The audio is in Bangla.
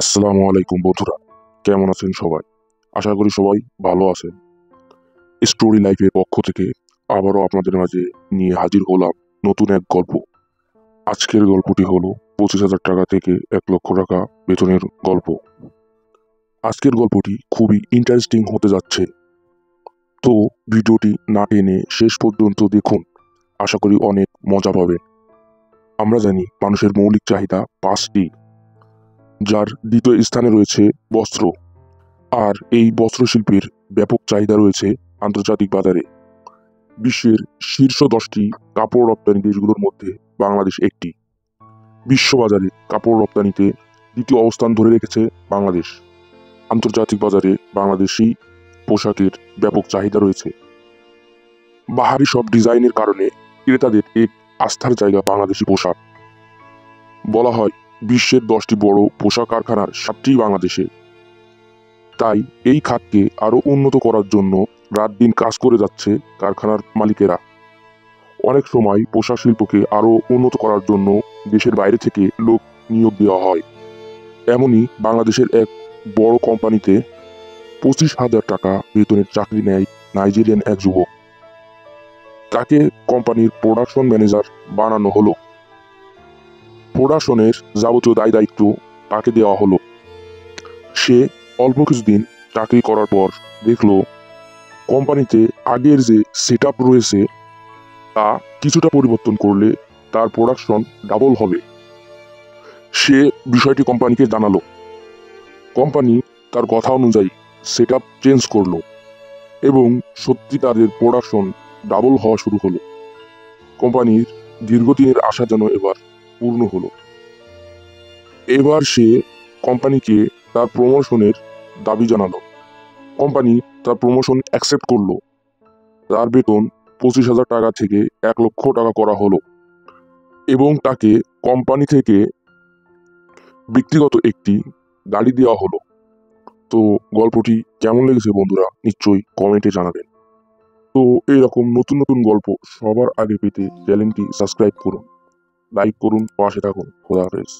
আসসালামু আলাইকুম বন্ধুরা, কেমন আছেন সবাই? আশা করি সবাই ভালো আছেন। স্টোরি লাইফের পক্ষ থেকে আবারও আপনাদের মাঝে নিয়ে হাজির হলাম নতুন এক গল্প। আজকের গল্পটি হলো 25,000 টাকা থেকে 1 লক্ষ টাকা বেতনের গল্প। আজকের গল্পটি খুবই ইন্টারেস্টিং হতে যাচ্ছে, তো ভিডিওটি না টেনে শেষ পর্যন্ত দেখুন। আশা করি অনেক মজা পাবেন। আমরা জানি মানুষের মৌলিক চাহিদা 5টি, যার দ্বিতীয় স্থানে রয়েছে বস্ত্র। আর এই বস্ত্রশিল্পের ব্যাপক চাহিদা রয়েছে আন্তর্জাতিক বাজারে। বিশ্বের শীর্ষ 10টি কাপড় রপ্তানি দেশগুলোর মধ্যে বাংলাদেশ একটি। বিশ্ববাজারে কাপড় রপ্তানিতে দ্বিতীয় অবস্থান ধরে রেখেছে বাংলাদেশ। আন্তর্জাতিক বাজারে বাংলাদেশি পোশাকের ব্যাপক চাহিদা রয়েছে। বাহারি সব ডিজাইনের কারণে ক্রেতাদের এক আস্থার জায়গা বাংলাদেশি পোশাক। বলা হয় বিশ্বের 10টি বড় পোশাক কারখানার 7টি বাংলাদেশে। তাই এই খাতকে আরো উন্নত করার জন্য রাত দিন কাজ করে যাচ্ছে কারখানার মালিকেরা। অনেক সময় পোশাক শিল্পকে আরো উন্নত করার জন্য দেশের বাইরে থেকে লোক নিয়োগ দেওয়া হয়। এমনই বাংলাদেশের এক বড় কোম্পানিতে 25,000 টাকা বেতনের চাকরি নেয় নাইজেরিয়ান এক যুবক। তাকে কোম্পানির প্রোডাকশন ম্যানেজার বানানো হলো। প্রোডাকশনের যাবতীয় দায় দায়িত্ব তাকে দেওয়া হলো। সে অল্প কিছুদিন চাকরি করার পর দেখলো কোম্পানিতে আগের যে সেটআপ রয়েছে তা কিছুটা পরিবর্তন করলে তার প্রোডাকশন ডাবল হবে। সে বিষয়টি কোম্পানিকে জানালো। কোম্পানি তার কথা অনুযায়ী সেটআপ চেঞ্জ করলো এবং সত্যি তাদের প্রোডাকশন ডাবল হওয়া শুরু হলো। কোম্পানির দীর্ঘদিনের আশা যেন এবার পূর্ণ হলো। এবার সে কোম্পানিকে তার প্রমোশনের দাবি জানালো। কোম্পানি তার প্রমোশন অ্যাকসেপ্ট করলো। তার বেতন 25,000 টাকা থেকে 1 লক্ষ টাকা করা হলো এবং তাকে কোম্পানি থেকে ব্যক্তিগত একটি গাড়ি দেওয়া হলো। তো গল্পটি কেমন লেগেছে বন্ধুরা, নিশ্চয়ই কমেন্টে জানাবেন। তো এইরকম নতুন নতুন গল্প সবার আগে পেতে চ্যানেলটি সাবস্ক্রাইব করুন, লাইক করুন, পাশে থাকুন। খোদা হাফেজ।